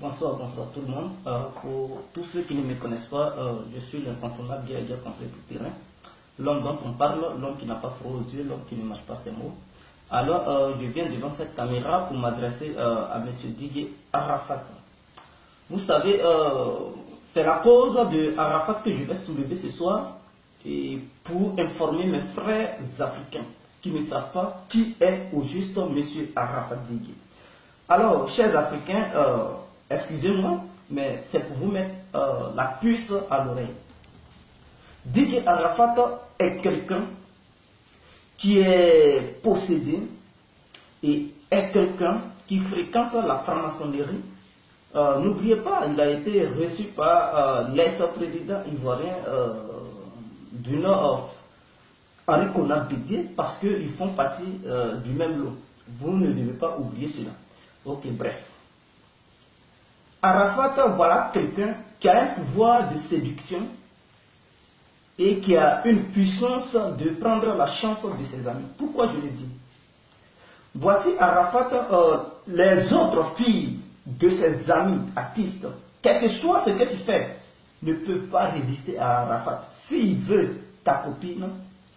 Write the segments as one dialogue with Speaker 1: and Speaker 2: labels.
Speaker 1: Bonsoir tout le monde. Pour tous ceux qui ne me connaissent pas, je suis l'incontournable guerrier contre le terrain. L'homme dont on parle, l'homme qui n'a pas froid aux yeux, l'homme qui ne mâche pas ses mots. Alors, je viens devant cette caméra pour m'adresser à M. Didier Arafat. Vous savez, c'est la cause de Arafat que je vais soulever ce soir et pour informer mes frères africains qui ne savent pas qui est au juste M. Arafat Didier. Alors, chers Africains, excusez-moi, mais c'est pour vous mettre la puce à l'oreille. Didier Arafat est quelqu'un qui est possédé et est quelqu'un qui fréquente la franc-maçonnerie. N'oubliez pas, il a été reçu par l'ex-président ivoirien du Nord, Henri Konan Bédié, parce qu'ils font partie du même lot. Vous ne devez pas oublier cela. Ok, bref. Arafat, voilà quelqu'un qui a un pouvoir de séduction et qui a une puissance de prendre la chance de ses amis. Pourquoi je le dis? Voici Arafat, les autres filles de ses amis artistes, quel que soit ce que tu fais, ne peuvent pas résister à Arafat. S'il veut ta copine,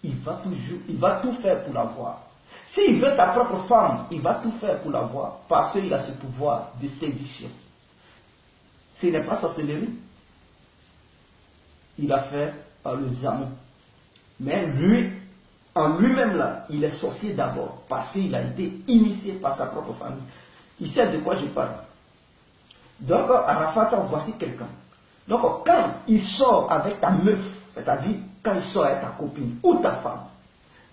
Speaker 1: il va tout faire pour l'avoir. S'il veut ta propre femme, il va tout faire pour l'avoir, parce qu'il a ce pouvoir de séduction. Ce n'est pas sorcellerie. Il a fait par les amis. Mais lui, en lui-même là, il est sorcier d'abord, parce qu'il a été initié par sa propre famille. Il sait de quoi je parle. Donc, Arafat, voici quelqu'un. Donc, quand il sort avec ta meuf, c'est-à-dire quand il sort avec ta copine ou ta femme,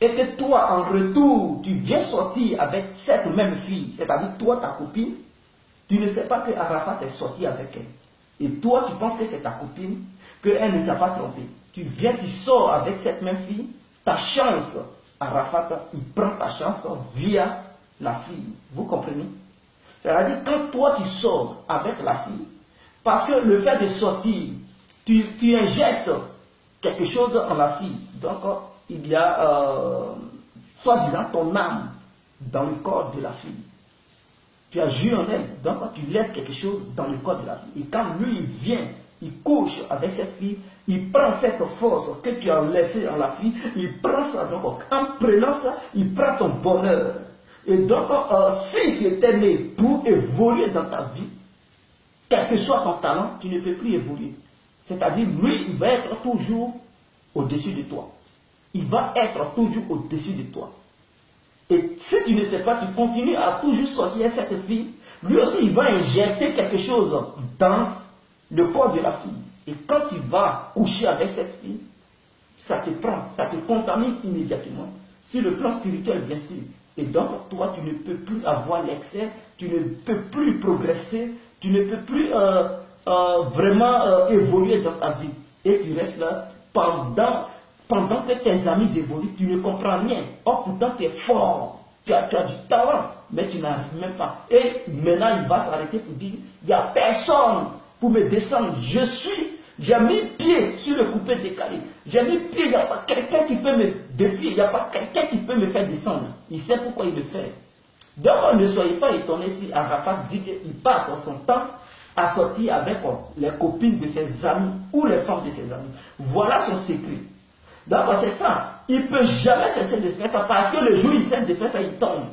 Speaker 1: et que toi, en retour, tu viens sortir avec cette même fille, c'est-à-dire toi, ta copine, tu ne sais pas que Arafat est sorti avec elle. Et toi, tu penses que c'est ta copine, qu'elle ne t'a pas trompé. Tu viens, tu sors avec cette même fille, ta chance, Arafat, il prend ta chance via la fille. Vous comprenez? C'est-à-dire, quand toi, tu sors avec la fille, parce que le fait de sortir, tu injectes quelque chose en la fille. Donc, il y a, soi-disant, ton âme dans le corps de la fille. Tu as joué en elle, donc tu laisses quelque chose dans le corps de la fille. Et quand lui, il vient, il couche avec cette fille, il prend cette force que tu as laissée en la fille, il prend ça, donc en prenant ça, il prend ton bonheur. Et donc, si tu étais né pour évoluer dans ta vie, quel que soit ton talent, tu ne peux plus évoluer. C'est-à-dire, lui, il va être toujours au-dessus de toi. Il va être toujours au-dessus de toi. Et si tu ne sais pas, tu continues à toujours sortir cette fille, lui aussi, il va injecter quelque chose dans le corps de la fille. Et quand tu vas coucher avec cette fille, ça te prend, ça te contamine immédiatement. Sur le plan spirituel, bien sûr. Et donc, toi, tu ne peux plus avoir l'excès, tu ne peux plus progresser, tu ne peux plus vraiment évoluer dans ta vie. Et tu restes là pendant que tes amis évoluent, tu ne comprends rien. Or, pourtant, tu es fort, tu as du talent, mais tu n'arrives même pas. Et maintenant, il va s'arrêter pour dire, il n'y a personne pour me descendre. J'ai mis pied sur le coupé décalé. J'ai mis pied, il n'y a pas quelqu'un qui peut me défier, il n'y a pas quelqu'un qui peut me faire descendre. Il sait pourquoi il le fait. Donc, ne soyez pas étonnés si Arafat dit qu'il passe son temps à sortir avec les copines de ses amis ou les femmes de ses amis. Voilà son secret. Donc, c'est ça. Il ne peut jamais cesser de faire ça parce que le jour où il cesse de faire ça, il tombe.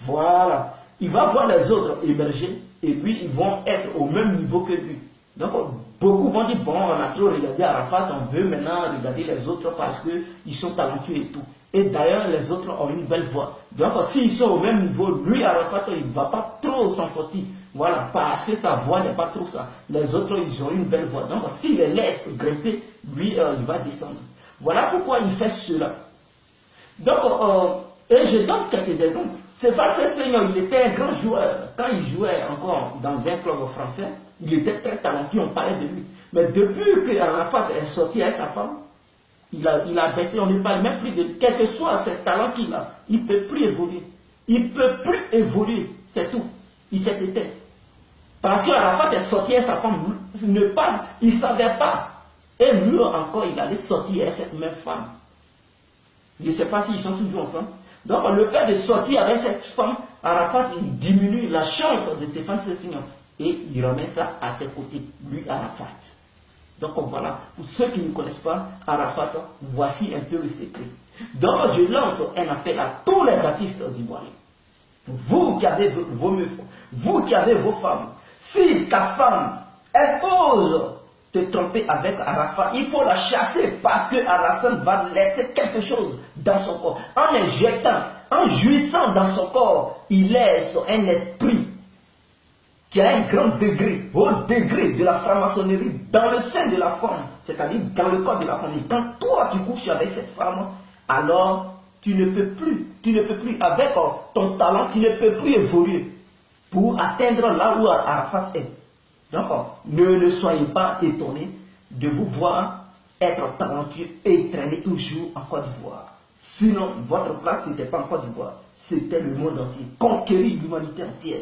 Speaker 1: Voilà. Il va voir les autres émerger et lui, ils vont être au même niveau que lui. Donc, beaucoup vont dire, bon, on a trop regardé Arafat, on veut maintenant regarder les autres parce qu'ils sont talentueux et tout. Et d'ailleurs, les autres ont une belle voix. Donc, s'ils sont au même niveau, lui, Arafat, il ne va pas trop s'en sortir. Voilà, parce que sa voix n'est pas trop ça. Les autres, ils ont une belle voix. Donc, s'il les laisse grimper, lui, il va descendre. Voilà pourquoi il fait cela. Donc, et je donne quelques exemples. Sébastien Seigneur, il était un grand joueur. Quand il jouait encore dans un club français, il était très talentueux, on parlait de lui. Mais depuis que Arafat est sorti avec sa femme, il a baissé, on ne parle même plus de lui. Quel que soit ce talent qu'il a, il ne peut plus évoluer. Il ne peut plus évoluer, c'est tout. Il s'est éteint. Parce que Arafat est sorti avec sa femme, il ne savait pas. Et lui encore, il allait sortir avec cette même femme. Je ne sais pas s'ils sont toujours ensemble. Donc, le fait de sortir avec cette femme, Arafat, il diminue la chance de ses femmes, et il remet ça à ses côtés, lui Arafat. Donc voilà, pour ceux qui ne connaissent pas Arafat, voici un peu le secret. Donc je lance un appel à tous les artistes ivoiriens. Vous qui avez vos meufs, vous qui avez vos femmes, si ta femme, elle ose te tromper avec Arafat, il faut la chasser parce que Arafat va laisser quelque chose dans son corps. En injectant, en jouissant dans son corps, il laisse un esprit qui a un grand degré, haut degré de la franc-maçonnerie dans le sein de la femme, c'est-à-dire dans le corps de la femme. Et quand toi tu couches avec cette femme, alors tu ne peux plus avec ton talent, tu ne peux plus évoluer pour atteindre là où Arafat est. Donc, ne soyez pas étonnés de vous voir être talentueux et traîner toujours en Côte d'Ivoire. Sinon, votre place n'était pas en Côte d'Ivoire, c'était le monde entier, conquérir l'humanité entière.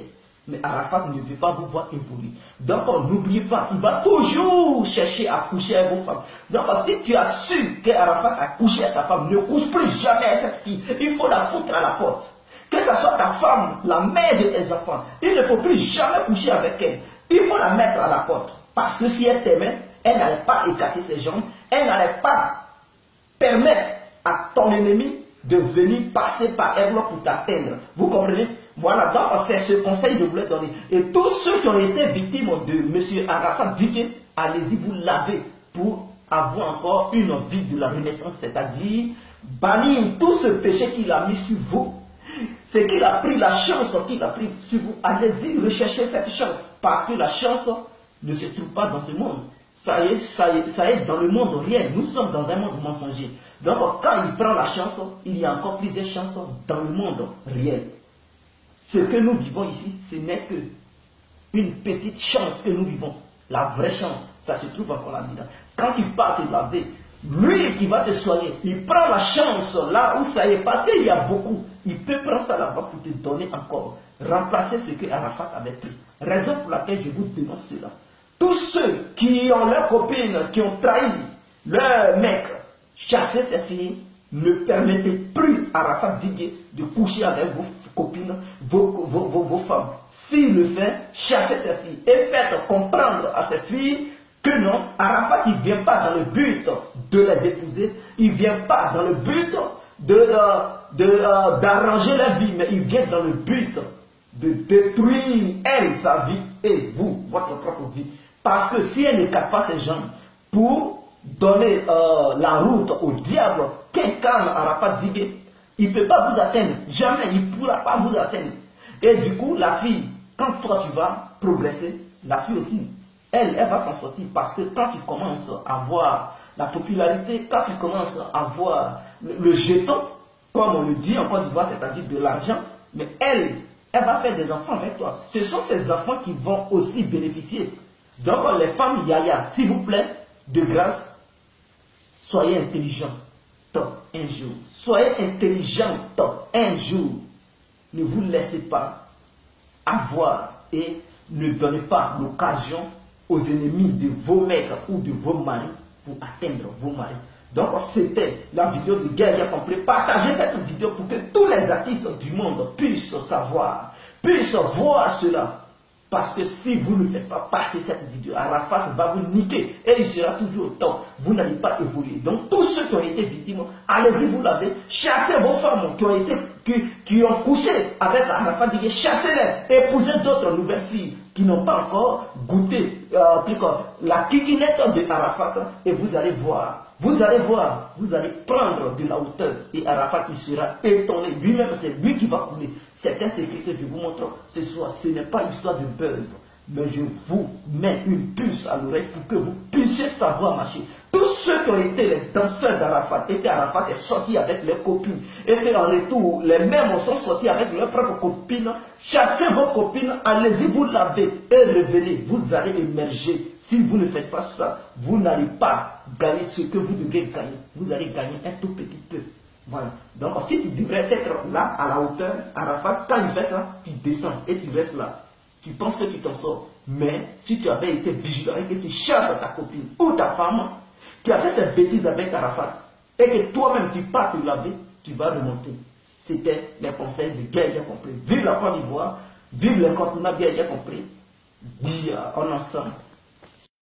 Speaker 1: Mais Arafat ne veut pas vous voir évoluer. Donc, n'oubliez pas, il va toujours chercher à coucher avec vos femmes. Donc, si tu as su qu'Arafat a couché avec ta femme, ne couche plus jamais avec cette fille. Il faut la foutre à la porte. Que ce soit ta femme, la mère de tes enfants, il ne faut plus jamais coucher avec elle. Il faut la mettre à la porte. Parce que si elle t'aimait, elle n'allait pas écarter ses jambes, elle n'allait pas permettre à ton ennemi de venir passer par elle pour t'atteindre. Vous comprenez? Voilà, donc c'est ce conseil que je voulais donner. Et tous ceux qui ont été victimes de M. Arafat Diké, allez-y vous laver pour avoir encore une vie de la renaissance, c'est-à-dire bannir tout ce péché qu'il a mis sur vous. C'est qu'il a pris la chance qu'il a pris sur vous. Allez-y rechercher cette chance, parce que la chance ne se trouve pas dans ce monde. Ça est dans le monde réel. Nous sommes dans un monde mensonger. Donc quand il prend la chance, il y a encore plusieurs chances dans le monde réel. Ce que nous vivons ici, ce n'est que une petite chance que nous vivons. La vraie chance, ça se trouve encore là-dedans. Quand il part te laver, lui qui va te soigner, il prend la chance là où ça y est, parce qu'il y a beaucoup. Il peut prendre ça là-bas pour te donner encore, remplacer ce que Arafat avait pris. Raison pour laquelle je vous dénonce cela. Tous ceux qui ont leurs copines, qui ont trahi leur mec, chasser ces filles, ne permettez plus à Arafat Diké de coucher avec vos copines, vos femmes. S'il le fait, chassez ces filles et faites comprendre à ces filles que non, Arafat il ne vient pas dans le but de les épouser, il ne vient pas dans le but d'arranger la vie, mais il vient dans le but de détruire elle, sa vie, et vous, votre propre vie. Parce que si elle ne capte pas ses jambes pour donner la route au diable qu'incarne Arafat Diké, il ne peut pas vous atteindre. Jamais, il ne pourra pas vous atteindre. Et du coup, la fille, quand toi tu vas progresser, la fille aussi, elle va s'en sortir. Parce que quand tu commences à voir la popularité, quand tu commences à voir le jeton, comme on le dit en Côte d'Ivoire, c'est-à-dire de l'argent, mais elle va faire des enfants avec toi. Ce sont ces enfants qui vont aussi bénéficier. Donc les femmes yaya, s'il vous plaît, de grâce, soyez intelligents un jour. Soyez intelligentes un jour. Ne vous laissez pas avoir et ne donnez pas l'occasion aux ennemis de vos mecs ou de vos maris pour atteindre vos maris. Donc c'était la vidéo de Guerrier Complet. Partagez cette vidéo pour que tous les artistes du monde puissent savoir, puissent voir cela. Parce que si vous ne faites pas passer cette vidéo, Arafat va vous niquer et il sera toujours au temps. Vous n'allez pas évoluer. Donc tous ceux qui ont été victimes, allez-y vous laver, chassez vos femmes qui ont couché avec Arafat, chassez-les, épousez d'autres nouvelles filles qui n'ont pas encore goûté la kikinette de Arafat et vous allez voir. Vous allez voir, vous allez prendre de la hauteur et Arafat il sera étonné. Lui-même, c'est lui qui va couler. C'est un secret que je vous montre ce soir. Ce n'est pas une histoire de buzz. Mais je vous mets une puce à l'oreille pour que vous puissiez savoir marcher. Tous ceux qui ont été les danseurs d'Arafat, et qu'Arafat est sorti avec leurs copines, et qu'en retour, les mêmes sont sortis avec leurs propres copines, chassez vos copines, allez-y vous laver et revenez. Vous allez émerger. Si vous ne faites pas ça, vous n'allez pas gagner ce que vous devez gagner. Vous allez gagner un tout petit peu. Voilà. Donc, si tu devrais être là, à la hauteur, Arafat, quand il fait ça, tu descends et tu restes là. Tu penses que tu t'en sors. Mais si tu avais été vigilant et que tu chasses ta copine ou ta femme, qui a fait cette bêtise avec Arafat, et que toi-même tu pars te laver, tu vas remonter. C'était les conseils de Guerrier Complet. Vive la Côte d'Ivoire, vive l'incontournable Guerrier Complet. dire en ensemble